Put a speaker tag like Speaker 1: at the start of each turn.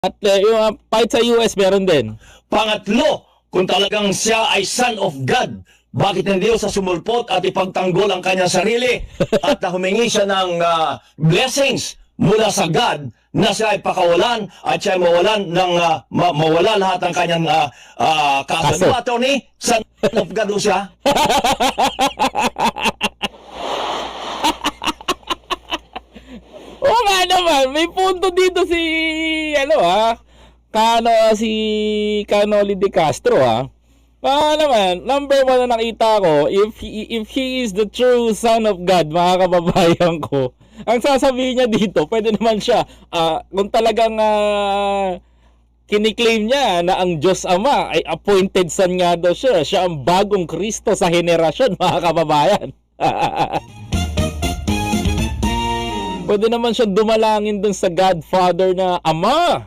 Speaker 1: At yung fight sa US meron din.
Speaker 2: Pangatlo, kung talagang siya ay son of God, bakit hindi siya sumulpot at ipagtanggol ang kanyang sarili at humingi siya ng blessings mula sa God na siya ay pakawalan at siya ay mawalan ng mawala lahat ng kanyang kaso. No, attorney, son of God siya?
Speaker 1: Oo nga naman, may punto dito si si Canoli de Castro naman, number one na nakita ko, if he is the true son of God, mga kababayan ko, ang sasabihin niya dito, pwede naman siya, kung talagang kiniklaim niya na ang Diyos Ama ay appointed son nga daw siya, siya ang bagong Kristo sa henerasyon, mga kababayan. Pwede naman siya dumalangin dun sa Godfather na Ama,